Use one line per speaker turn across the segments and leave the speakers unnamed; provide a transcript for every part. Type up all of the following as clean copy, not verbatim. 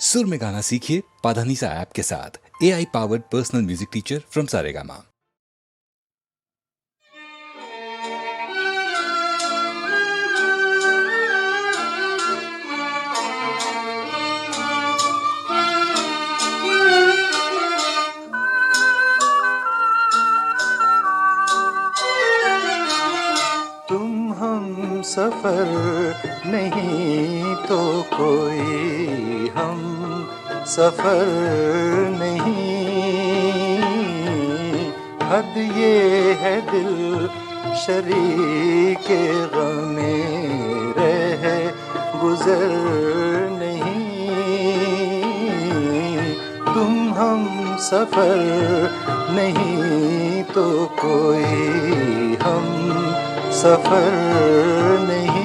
सुर में गाना सीखिए पाधानीसा ऐप के साथ। AI powered personal music teacher from Saregama.
तुम हम सफर नहीं तो कोई हम सफर नहीं। हद ये है दिल शरीके गमे रह गुजर नहीं। तुम हम सफर नहीं तो कोई हम सफर नहीं।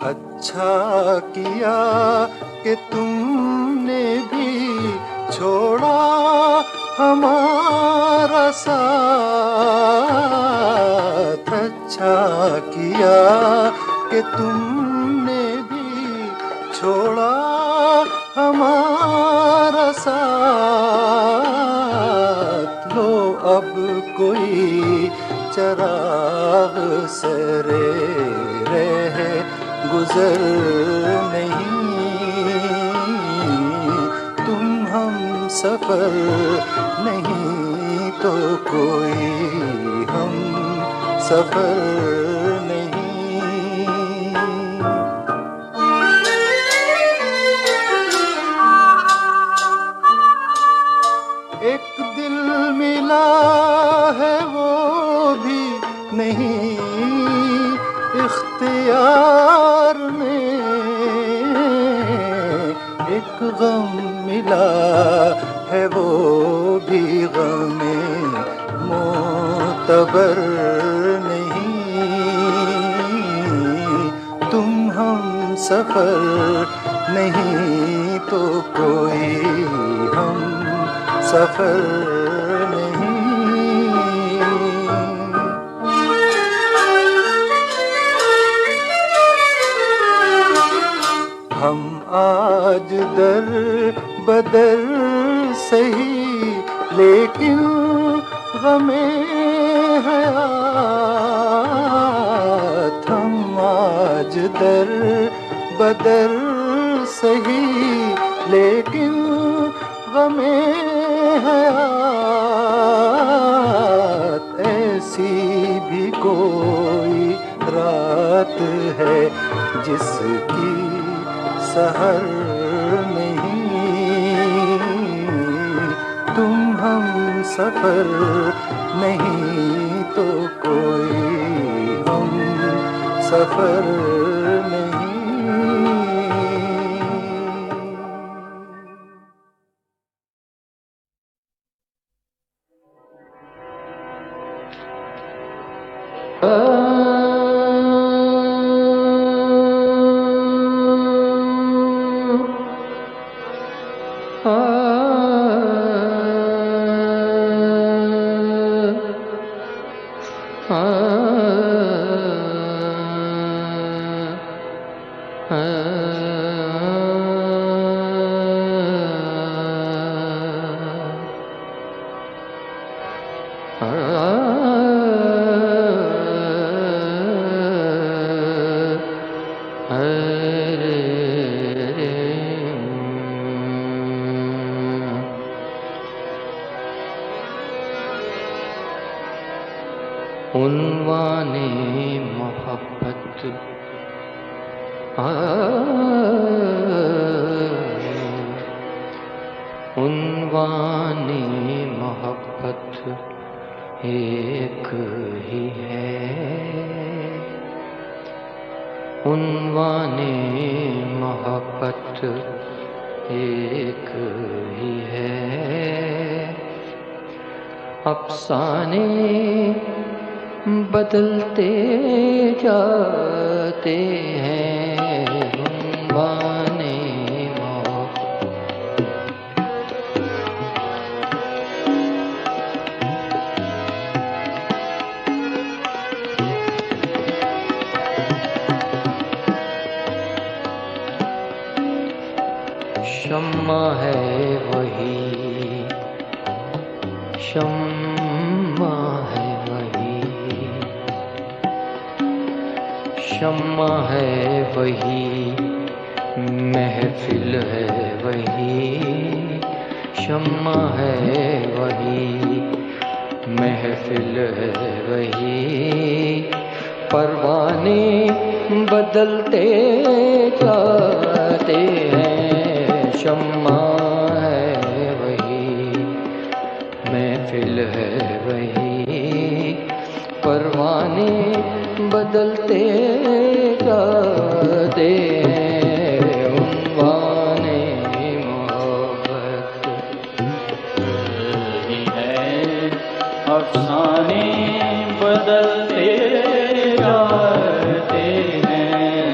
अच्छा किया कि तुमने भी छोड़ा हमारा साथ। अच्छा किया कि तुमने भी छोड़ा हमारा साथ। लो अब कोई चराग सरे रह गुजर नहीं। तुम हम सफर नहीं तो कोई हम सफर नहीं। एक दिल मिला है वो भी नहीं इख्तियार में। एक गम मिला है वो भी गमे मोतबर नहीं। तुम हम सफर नहीं तो कोई हम सफर नहीं। हम आज दर बदर सही लेकिन गमे हयात। हम आज दर बदर सही लेकिन गमे हयात। ऐसी भी कोई रात है जिसकी सहर नहीं। तुम हम सफर नहीं तो कोई हम सफर नहीं।
उन्वाने मोहब्बत उन्वाने मोहब्बत एक ही है। उन्वाने मोहब्बत एक ही है। अफसाने बदलते जाते हैं। उन्वाने शम्मा है वही, शम्मा है वही, शम्मा है वही, महफिल है वही, शम्मा है वही, महफिल है वही, परवाने बदलते जाते हैं, शम्मा है वही, महफिल है वही, परवाने बदलते जाते हैं, उन्वाने मोहब्बत
ही है, अफसाने बदलते जाते हैं,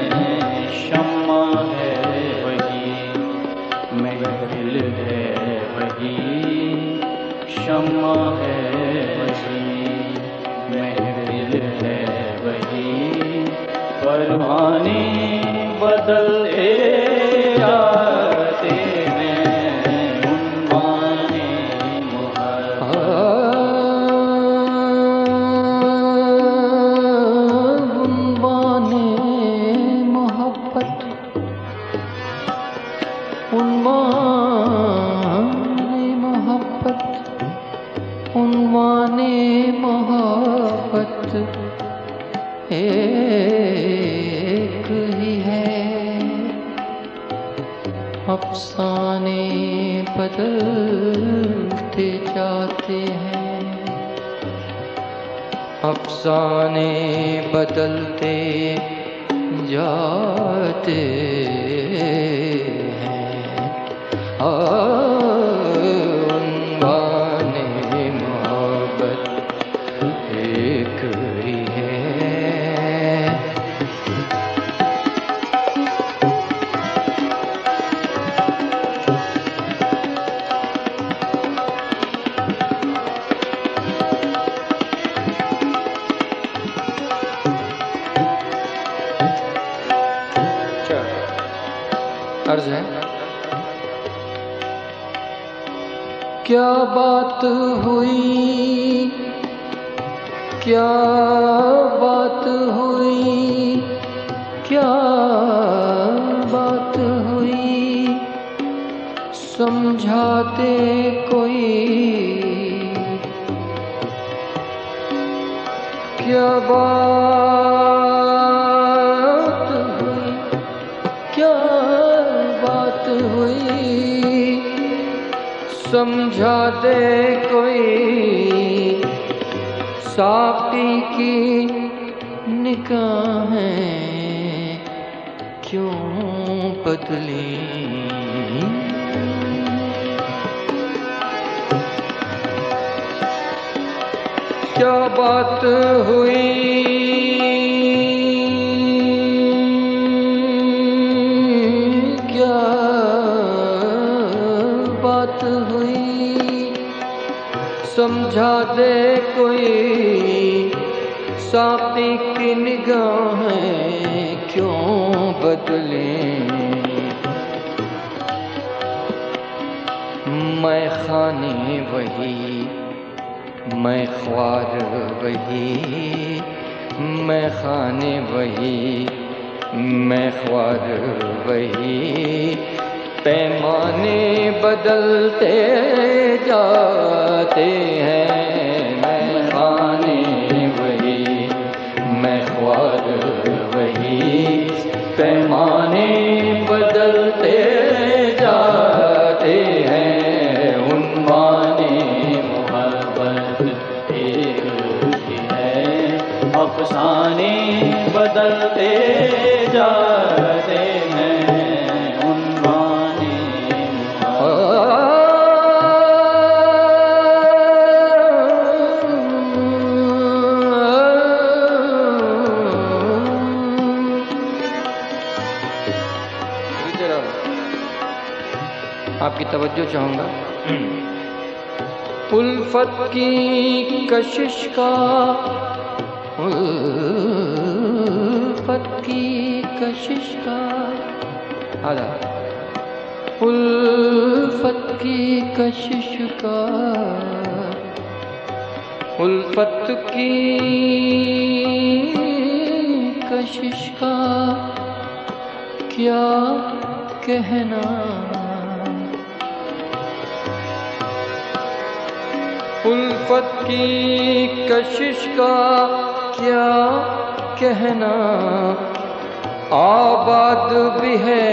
शम्मा है वही, महफिल है वही, शम्मा है वही, महफिल है वही, परवाने बदलते जाते हैं, उन्वाने
मोहब्बत, उन्वाने मोहब्बत, उन्वाने मोहब्बत एक ही है, अफसाने बदलते जाते हैं, अफसाने बदलते जाते हैं, उन्वाने मोहब्बत एक ही है। अर्ज है, क्या बात हुई, क्या बात हुई, क्या बात हुई, समझा दे कोई, क्या बात हुई, क्या बात हुई, समझा दे कोई, साकी की निगाहें क्यों बदली, क्या बात हुई, क्या बात हुई, समझा दे कोई, साकी की निगाहें क्यों बदलें, मैं खाने वही, मैं ख्वार वही, मैं खाने वही, मैं ख्वार वही, पैमाने बदलते जाते हैं, मैं खाने वही, मैं ख्वार वही, पैमाने बदलते जाते हैं, उन्वाने मोहब्बत एक ही है, अफसाने बदलते जाते हैं, उन्वाने आपकी तवज्जो चाहूंगा। उल्फत की कशिश का, उल्फत की कशिश का, आधा, उल्फत की कशिश का, उल्फत की कशिश का क्या कहना। उल्फत की कशिश का क्या कहना, आबाद भी है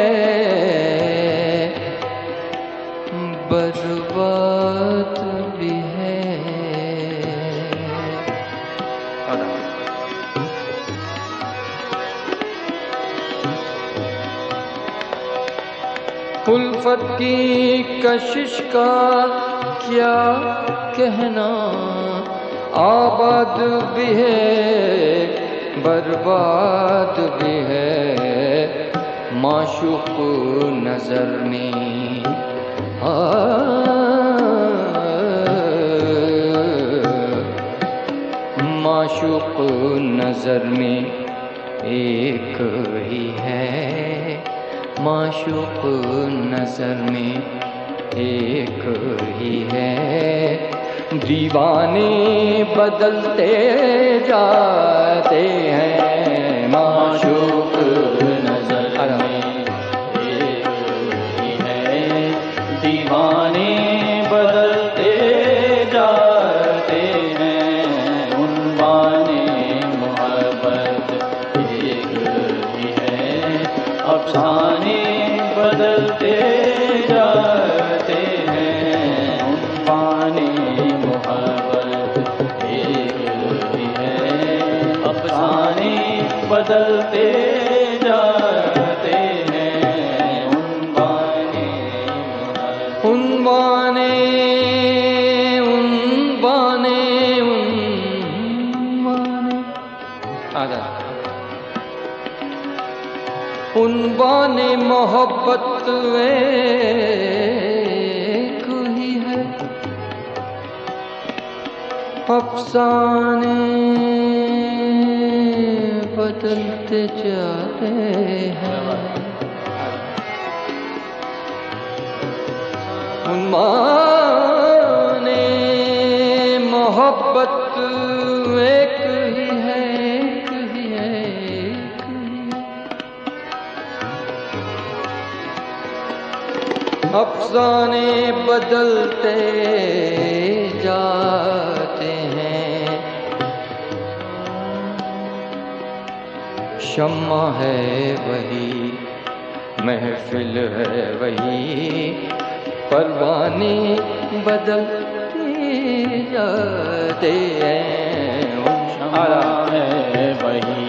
बर्बाद भी है। उल्फत की कशिश का क्या कहना, आबाद भी है बर्बाद भी है। माशूक नजर में माशूक नजर में एक ही है। माशूक नजर में एक ही है। दीवाने बदलते जाते हैं। माशूक नजर में एक ही है। दीवाने बदलते जाते हैं। उन्वाने मोहब्बत एक ही है। अफसाने बदलते जाते हैं। उन्वाने मोहब्बत एक ही है। अफसाने बदलते जाते हैं। उन्वाने उन्वाने उन्वाने आजा उन्वाने मोहब्बत एक ही है। अफसाने बदलते जाते हैं। उन्वाने मोहब्बत एक ही है, एक ही है, एक ही है। अफसाने बदलते जाते हैं। शम्मा है वही, महफिल है वही, परवाने बदलते जाते हैं।
शम्मा है वही,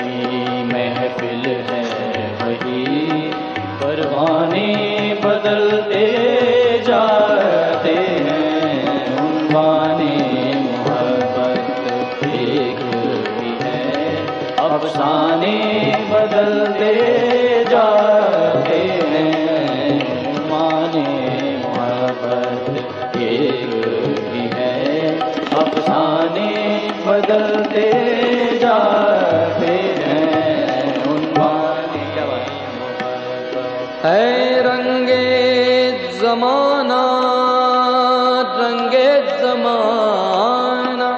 महफिल है वही, परवाने बदलते जाते हैं। उन्वाने मोहब्बत एक ही है। अफसाने बदलते जाते हैं। उन्वाने मोहब्बत एक ही है। अफसाने बदलते जाते हैं। उन्वाने
है रंगे ज़माना, रंगे ज़माना,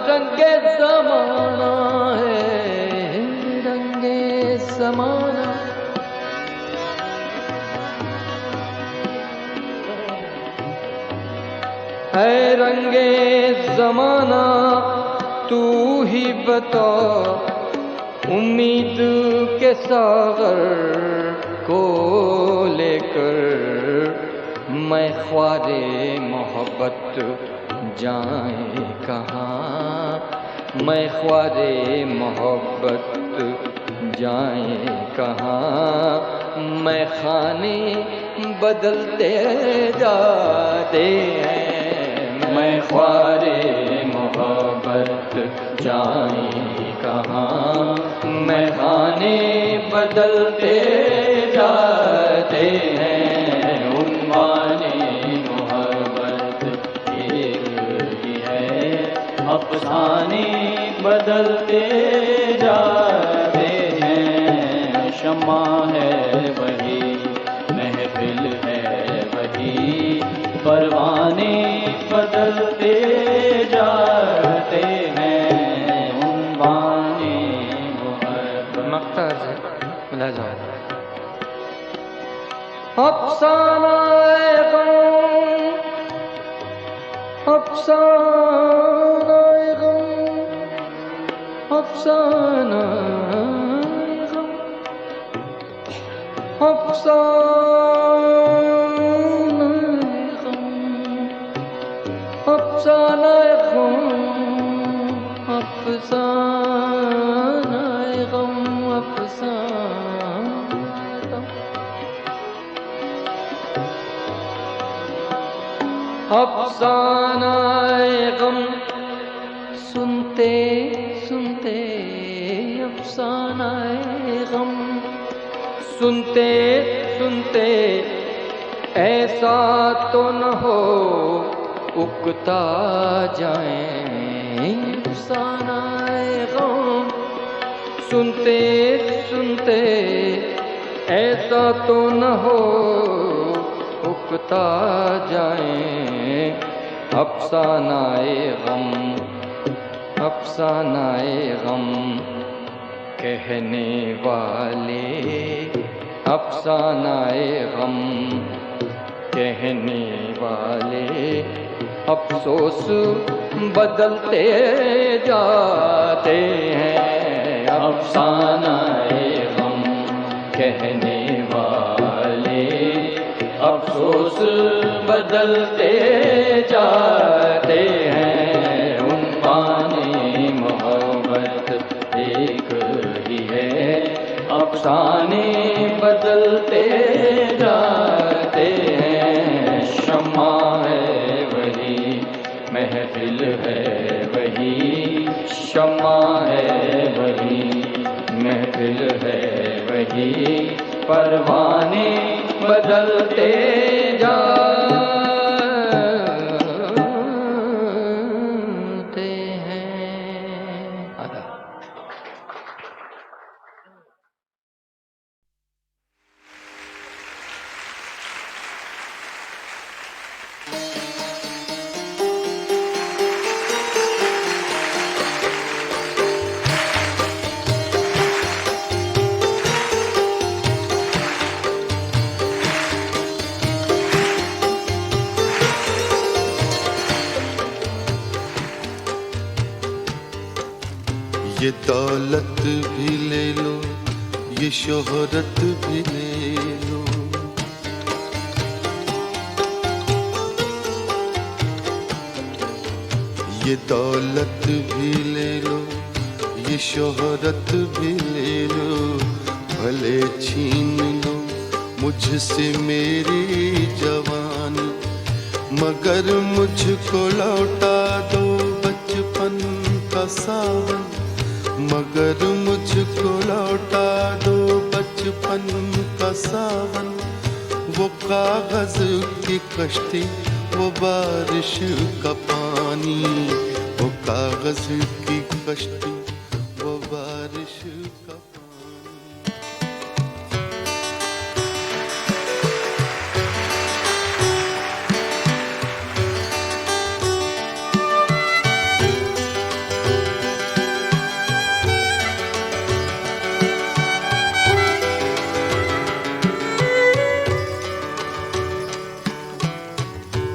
रंगे ज़माना है, रंगे ज़माना। है रंगे ज़माना, तू ही बता उम्मीद के सागर को लेकर मैं ख्वारे मोहब्बत जाए कहाँ। मैं ख्वारे मोहब्बत जाए कहाँ। मैं खाने बदलते जाते हैं।
मैं ख्वारे मोहब्बत जाए कहाँ। मैं खाने बदलते जाते हैं। उन्वाने मोहब्बत एक ही है। अफसाने बदलते जाते शम्मा है वही, महफिल है वही, परवाने बदलते जाते हैं उन्वाने मोहब्बत।
मख्तार से मिला जाओ। अफसाना गम, अफसाना गम, अफसाना गम, अफसाना गम, अफसाना गम, अफसाना गम, अफसाना गम। सुनते सुनते अफसाना गम, सुनते सुनते ऐसा तो न हो उगता जाए अफसाना गम। सुनते सुनते ऐसा तो न हो उगता जाए अफसानाए गम, अफसानाए गम। कहने वाले अफसानाए गम, कहने वाले अफसोस बदलते जाते हैं अफसानाए गम। कहने वाले अफसोस बदलते जाते हैं उन्वाने मोहब्बत एक ही है, अफसाने बदलते जाते हैं। शम्मा है वही, महफिल है वही, शम्मा है वही, महफिल है वही, परवाने बदलते जाते हैं। आधा
ये दौलत भी ले लो, ये शोहरत भी ले लो, ये दौलत भी ले लो, ये शोहरत भी ले लो, भले छीन लो मुझसे मेरी जवानी, मगर मुझको लौटा दो बचपन का सावन, मगर मुझको लौटा दो बचपन का सावन। वो कागज की कश्ती, वो बारिश का पानी, वो कागज की कश्ती, वो बारिश का पानी।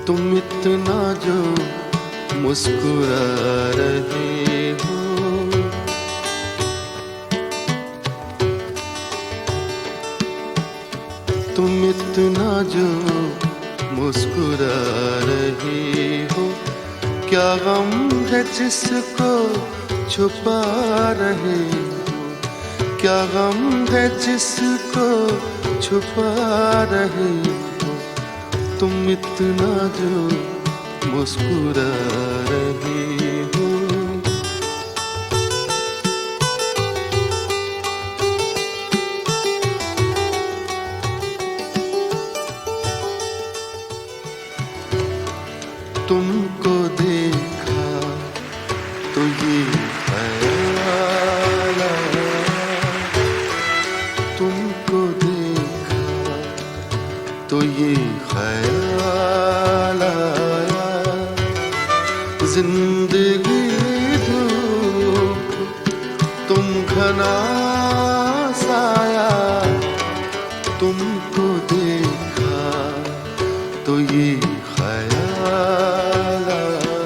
तुम इतना जो मुस्कुरा रहे हो, तुम इतना जो मुस्कुरा रहे हो, क्या गम है जिसको छुपा रहे हो, क्या गम है जिसको छुपा रहे हो, तुम इतना जो मुस्कुरा रहे हो। तुमको देखा तो ये ख्याल आया, तुमको घना साया तुमको देखा तो ये ख्याल आया।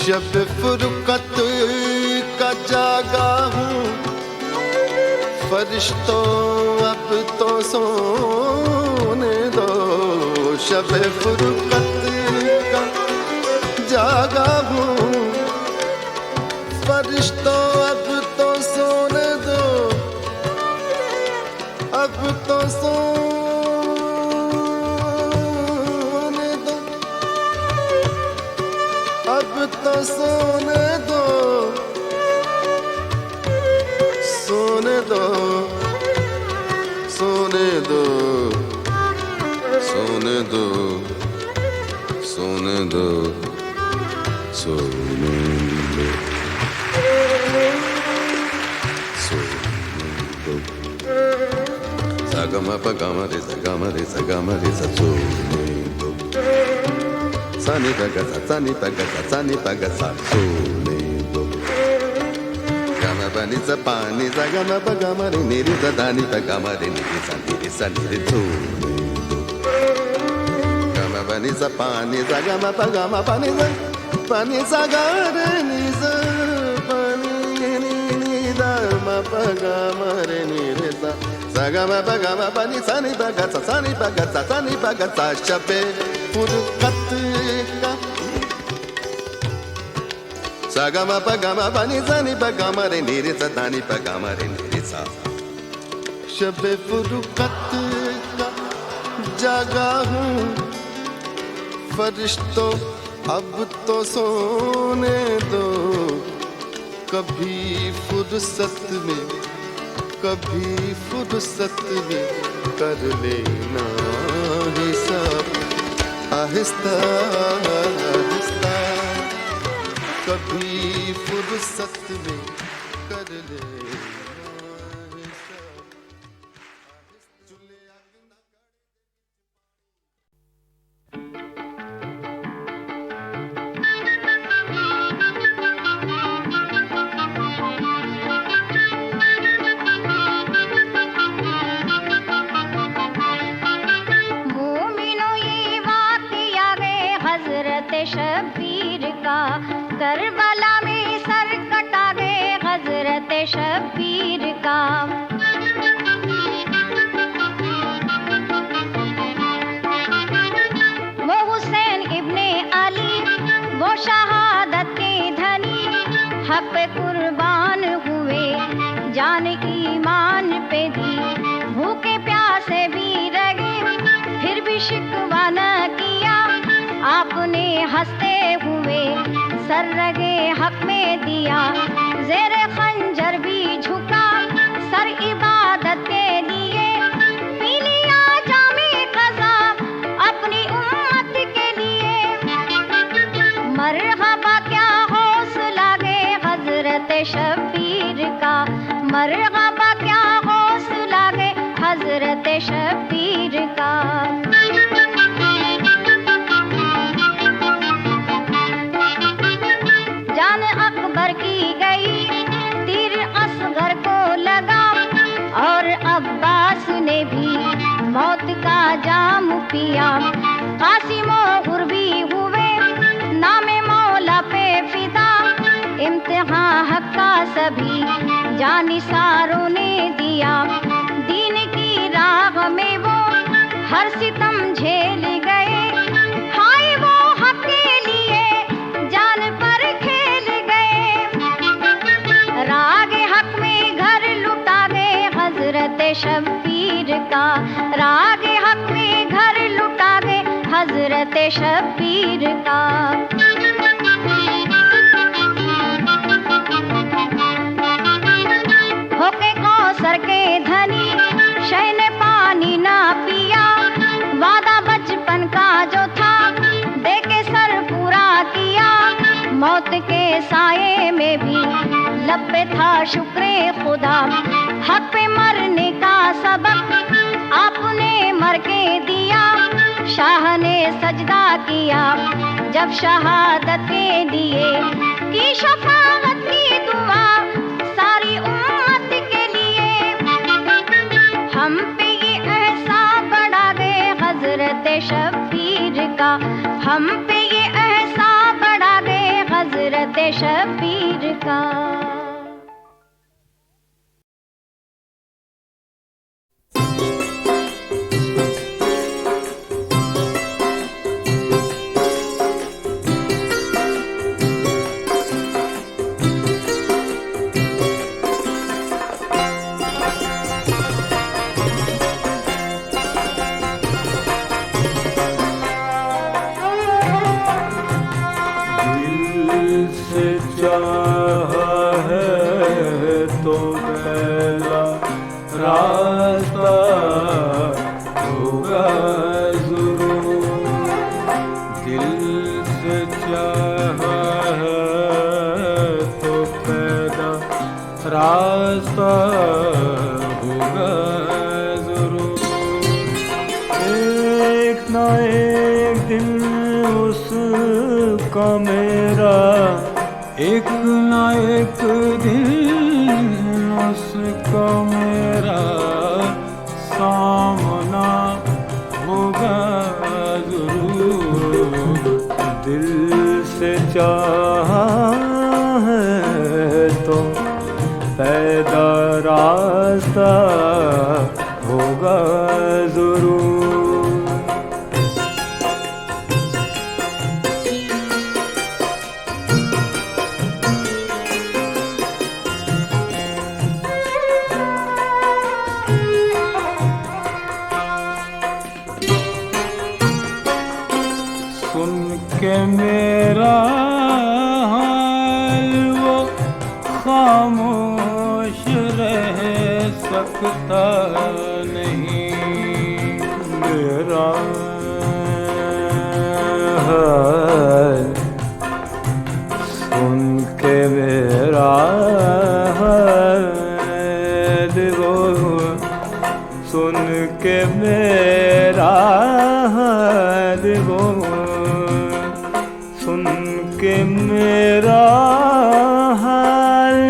शब फुरकत का जागा हूँ, फरिश्तों अब तो सोने दो। शब फुरकत का जागा हूँ, फरिश्तों अब तो सोने दो, अब तो सोने दो, अब तो सोने दो, सोने दो, सोने दो, सोने दो, सोने दो, सोने दो, Sagama pagama re sagama re sagama re sa soone do. Sani paga sa sani paga sa sani paga sa soone do. Gama bani sa pani sagama pagama re ni re sa dani pagama re ni re sa ni re soone do. Gama bani sa pani sagama pagama pani sagare ni sa pani ni da ma pagama re ni re sa. Sagama pagama pani sani paga sa sani paga sa sani paga sa shabe furqat ka. Sagama pagama pani sani pagama re ni re sa dani pagama re ni re sa. shabe furqat ka jaga हूँ, फरिश्तों अब तो सोने दो। कभी फुर्सत में, कभी फुर्सत में कर लेना हिसाब आहिस्ता आहिस्ता। कभी फुर्सत में कर लेना हिसाब।
शब्बीर का करबला में सर कटा गए हजरत शब्बीर का। वो हुसैन इब्ने अली वो शहादत के धनी, हक पे कुर्बान हुए जान ईमान पे दी। भूखे प्यासे भी रहे फिर भी शिकवा न किया, आपने हंसते हुए सर रगे हक में दिया। ज़ेरे खंजर भी झुका सर इबादत के लिए, पी लिया जामे क़ज़ा अपनी उम्मत के लिए। मरहबा क्या हौसला गे हज़रत शब्बीर का, मरहबा क्या हौसला गे हज़रत शब्बीर का। की गई तीर असगर को लगा, और अब्बास ने भी मौत का जाम पिया। कासिमो उर्वी हुए नामे मौला पे फिदा, इम्तिहान हक का सभी जानिसारों ने दिया। दीन की राह में वो हर सितम झेल गए, हाय वो हक के लिए जान पर खेल गए। राग हक में घर लुटा गए हजरत शब्बीर का, राग हक में घर लुटा गए हजरत शब्बीर का। होके कौसर के धनी शह ने पानी ना पिया, वादा बचपन का जो था देके सर पूरा किया। मौत के साये में भी लब पे था शुक्रे खुदा, हक पे मरने का सबक आपने मर के दिया। शाह ने सजदा किया जब शहादत के दिए, की शफाअत की दुआ सारी उम्मत के लिए। हम पे ये एहसान बढ़ा गए हजरत शबीर का, हम पे ये एहसान बढ़ा गए हजरत शबीर का।
रास्ता होगा जरूर, एक ना एक दिन उसका मेरा, एक ना एक दिन उसका मेरा सामना होगा जरूर। दिल से चाहा है तो पैदा रास्ता होगा जरूर। सुन के मेरा हाल वो खामोश रह सकता नहीं, मेरा हाल सुन के मेरा हाल वो सुन के मेरा हाल वो सुन के मेरा हाल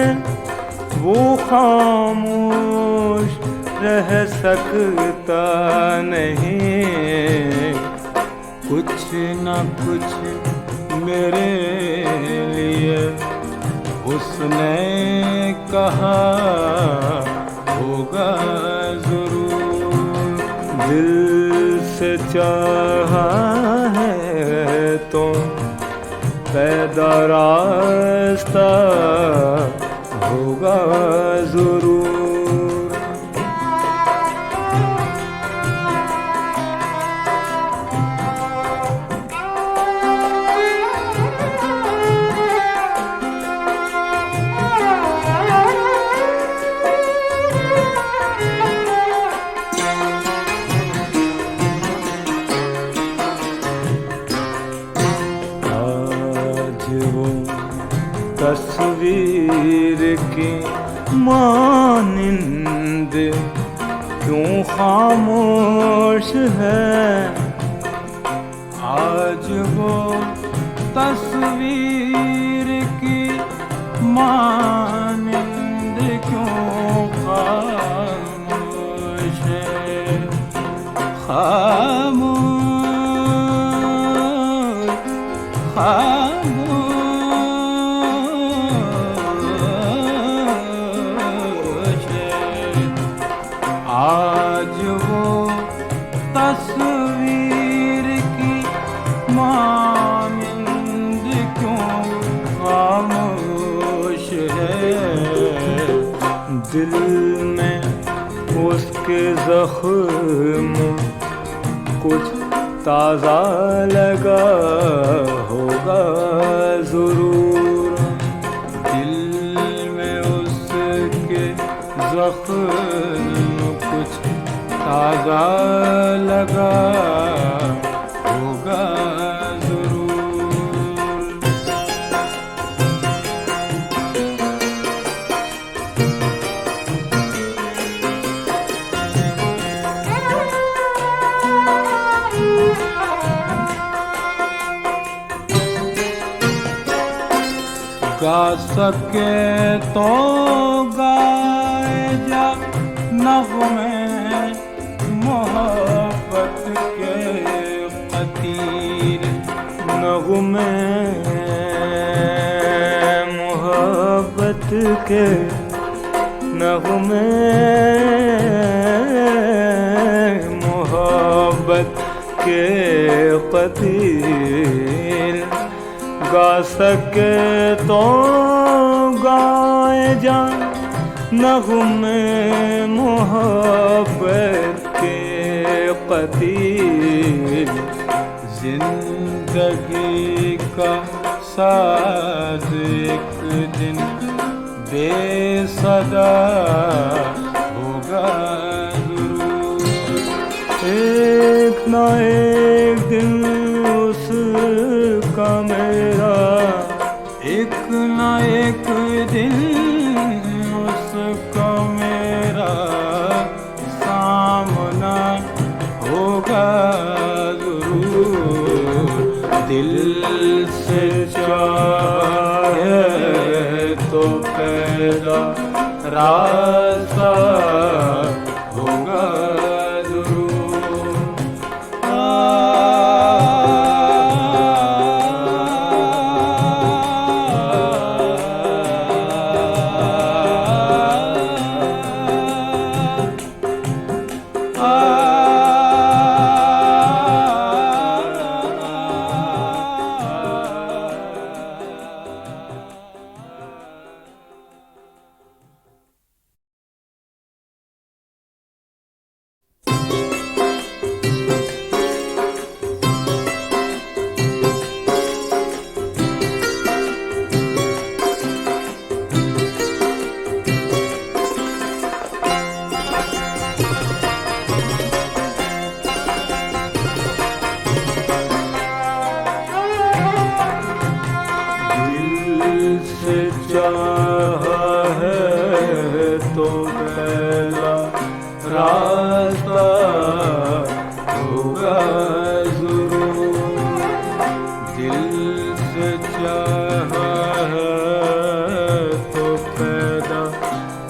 वो खामोश रह सकता नहीं। कुछ न कुछ मेरे लिए उसने कहा होगा जरूर। दिल से चाहा है तो पैदा रास्ता होगा जरूर। तस्वीर की मानिंद क्यों खामोश है, आज वो तस्वीर की मानिंद क्यों खामोश है। खामोश खामोश आज वो तस्वीर की मानिंद क्यों खामोश है। दिल में उसके जख्म कुछ ताज़ा लगा होगा जरूर। दिल में उसके जख्म कुछ ताज़ा लगा होगा जरूर। गा सके तो गाए जा नग़्मे मोहब्बत के क़तील, नग़्मे मोहब्बत के, नग़्मे मोहब्बत के क़तील। गा सके तो गाए जा नग़्मे मोहब्बत के क़तील। ज़िंदगी का साज़ एक दिन बेसदा होगा ज़रूर, एक न एक दिन उसका मेरा, एक न एक दिन उसका मेरा सामना होगा ज़रूर। दिल से चाहे तो पैदा रास्ता होगा ज़रूर।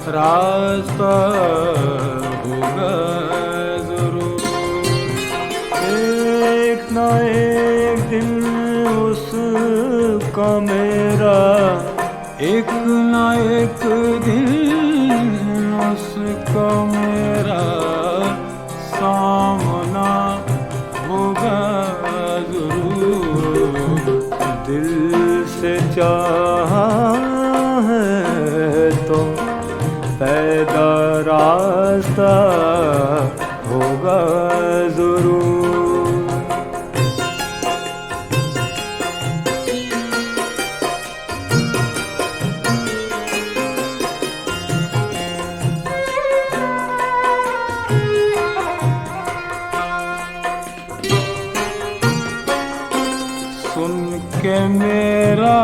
रास्ता होगा ज़रूर, एक न एक दिन उसका मेरा, एक न एक दिन उसका मेरा सामना होगा ज़रूर। दिल से चाहा है तो पैदा रास्ता होगा ज़रूर। सुन के मेरा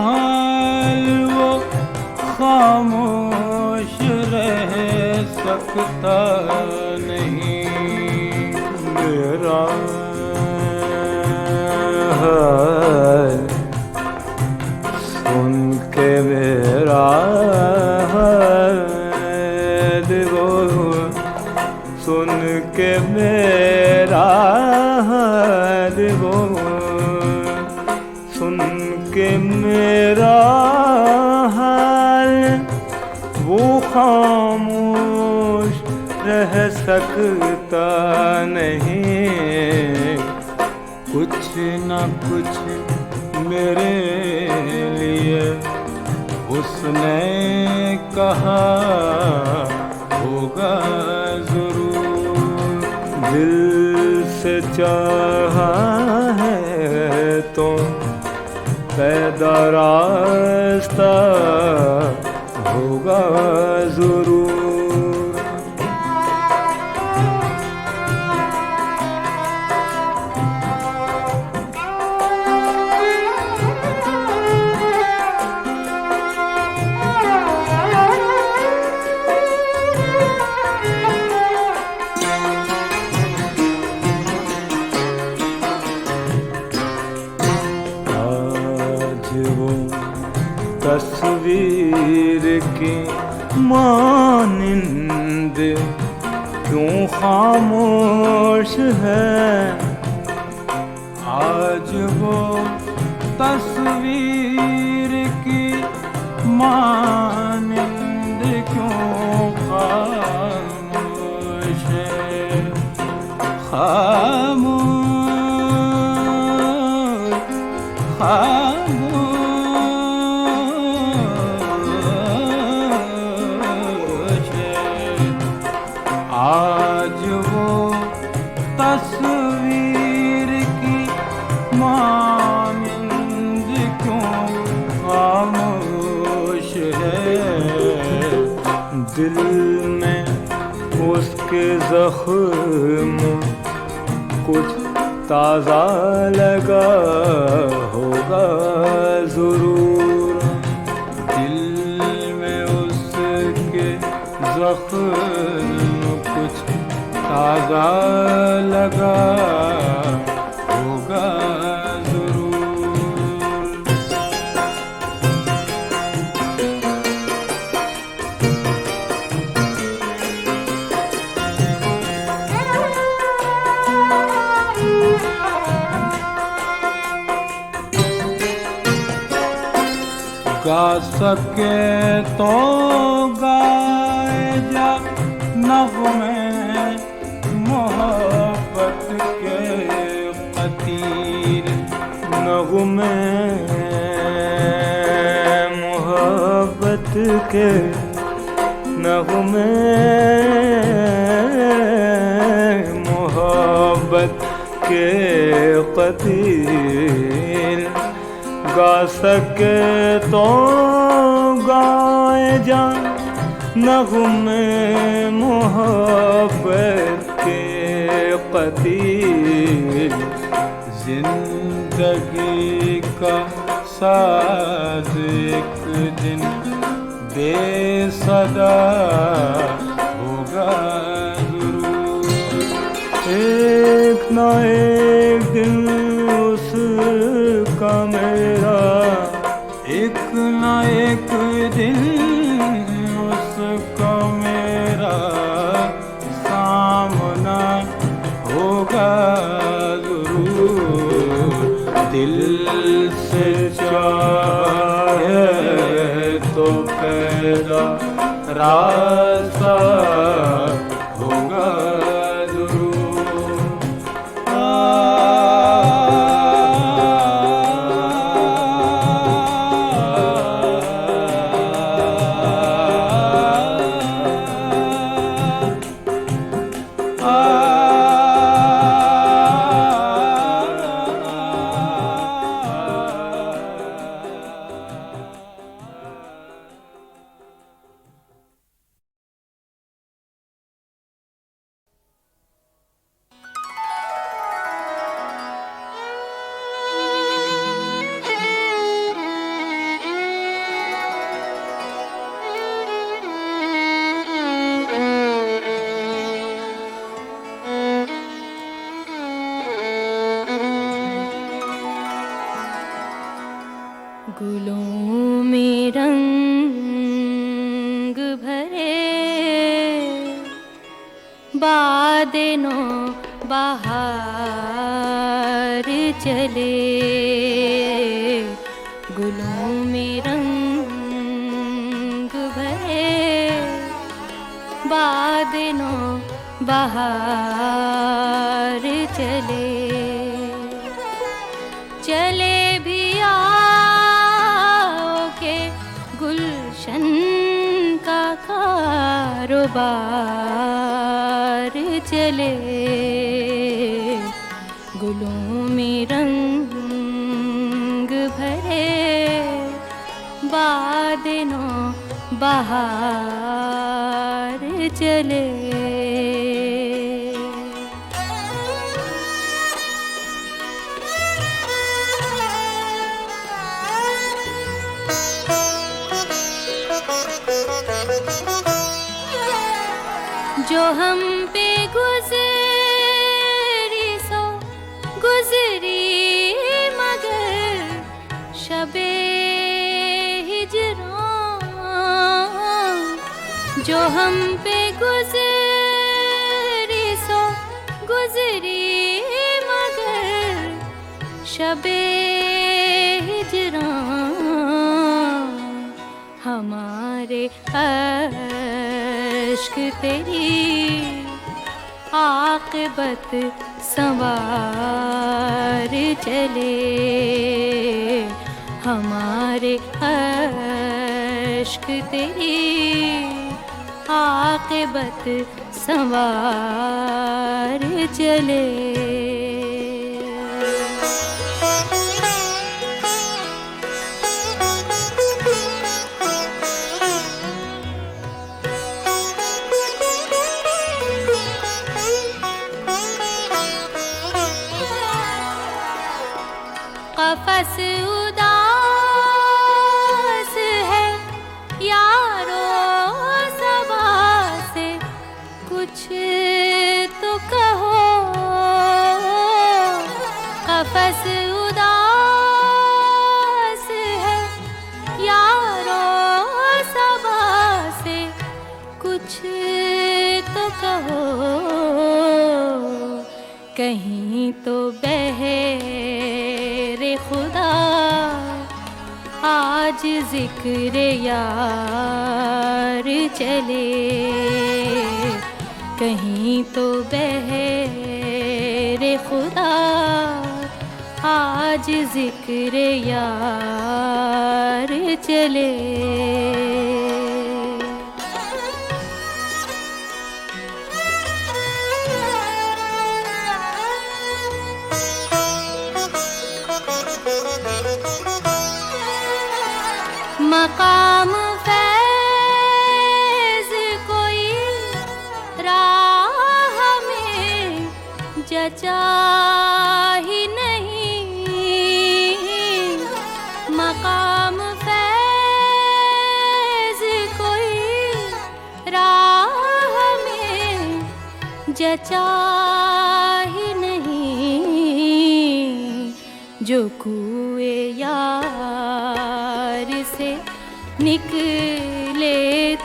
हाल वो खामोश रह सकता नहीं, मेरा हाल सुन के मेरा हाल वो सुन के मेरा हाल वो सुन के मेरा हाल वो खामोश रह सकता नहीं। कुछ न कुछ मेरे लिए उसने कहा होगा ज़रूर। दिल से चाहा है तो पैदा रास्ता होगा ज़रूर। आज वो मानिंद क्यों खामोश है, आज वो तस्वीर की मानिंद क्यों खामोश है, खामोश खामोश है। आज वो तस्वीर की मानिंद क्यों खामोश है, दिल में उसके जख्म कुछ ताज़ा लगा होगा ज़रूर, दिल में उसके जख्म कुछ ताज़ा लगा होगा ज़रूर। गा सके तो गाए जा नग़्मे मोहब्बत के क़तील, नग़्मे मोहब्बत के, नग़्मे मोहब्बत के क़तील। गा सके तो गाए जा नग़्मे मोहब्बत के क़तील, ज़िंदगी का साज़ एक दिन बेसदा होगा ज़रूर, एक न एक दिन उसका मेरा, एक न एक दिन उसका मेरा सामना होगा ज़रूर, दिल से चाहे तो पैदा रास्ता होगा ज़रूर।
गुलों में रंग भरे, बादनो बहार चले, गुलों में रंग भरे, बादनो बहार चले, चले भी गुलशन का कारोबार चले, गुलों में रंग भरे, बादनो बहार चले। जो हम पे गुज़री सो गुज़री, मगर शबे हिजरां जो हम पे गुजरी सो गुजरी, मगर शबे हिजरां हमारे अश्क तेरी आक़िबत संवार चले, हमारे अश्क तेरी आक़िबत संवार चले। कफस उदास है यारो सबा से, कुछ तो कहो। कफस उदास है यारो सबा से, कुछ तो कहो। कहीं तो बहे खुदा आज जिक्र यार चले, कहीं तो बहरे खुदा आज जिक्र यार चले। मकाम फैज़ कोई राह में जचा ही नहीं, मकाम फैज़ कोई राह में जचा ही नहीं, जो कुए यार से निकले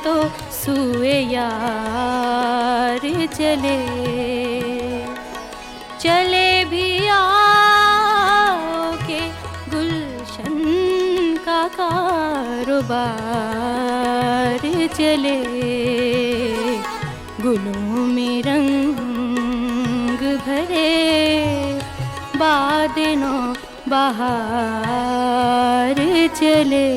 तो सुए यार चले। चले भी आओगे गुलशन का कारोबार चले, गुलों में रंग भरे बादनो बाहर चले।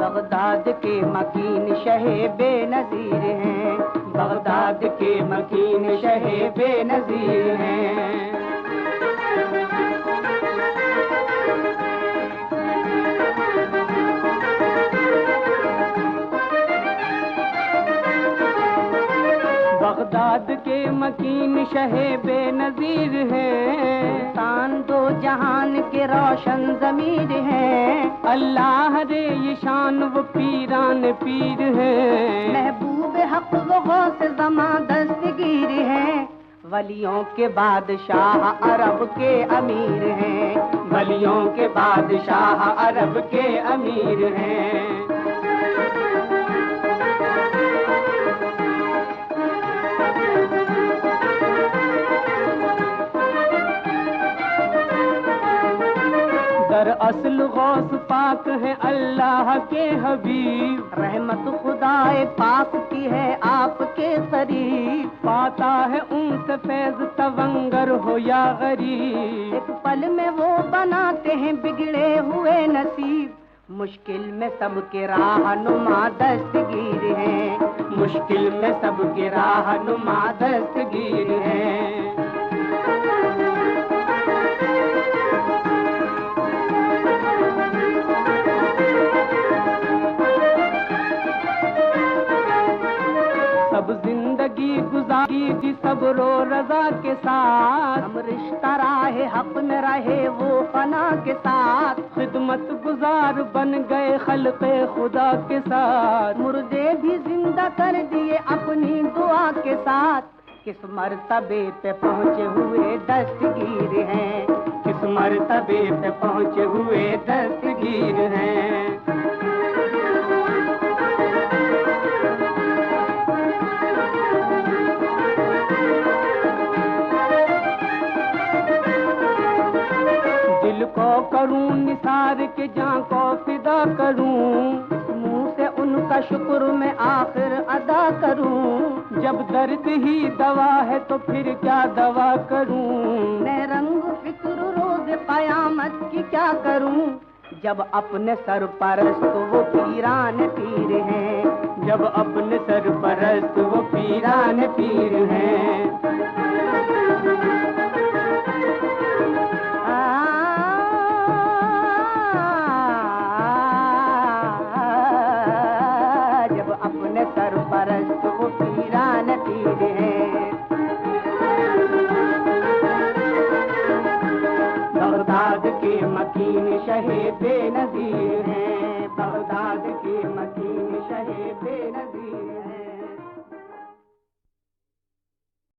बगदाद के मकीन शहे बेनज़ीर हैं, बगदाद के मकीन शहे बेनज़ीर हैं। बगदाद के मकीन शहे बेनज़ीर हैं, तान दो जहान के रोशन ज़मीर हैं। अल्लाह रे ये शान वो पीरान पीर हैं, महबूब हक़ वो गौस ज़मां दस्तगीर हैं। वलियों के बादशाह अरब के अमीर हैं, वलियों के बादशाह अरब के अमीर हैं। दरअसल गौस पाक है अल्लाह के हबीब, रहमत खुदाए पाक की है आपके करीब। पाता है उनसे फैज़ तवंगर हो या गरीब, एक पल में वो बनाते हैं बिगड़े हुए नसीब। मुश्किल में सबके राहनुमा दस्तगीर हैं, मुश्किल में सबके राहनुमा दस्तगीर हैं। सब जिंदगी गुजार जिंदगी जी सब्रो रजा के साथ, हम रिश्ता राहे हक में रहे वो फना के साथ, खिदमत गुजार बन गए खल्क़े खुदा के साथ, मुर्दे भी जिंदा कर दिए अपनी दुआ के साथ, किस मर्तबे पे पहुँचे हुए दस्तगीर हैं, किस मर्तबे पे पहुँचे हुए दस्तगीर हैं। दिल को करूं निसार के जान को फिदा करूं, मुंह से उनका शुक्र मैं आखिर अदा करूं, जब दर्द ही दवा है तो फिर क्या दवा करूं, मैं रंग फिक्र रोज कयामत की क्या करूं, जब अपने सरपरस्त वो पीरान पीर हैं, जब अपने सरपरस्त वो पीरान पीर हैं। अपने सरपरस्त वो पीरान पीर हैं। बगदाद के मकीन शहे बेनज़ीर हैं, बगदाद के मकीन शहे बेनज़ीर हैं।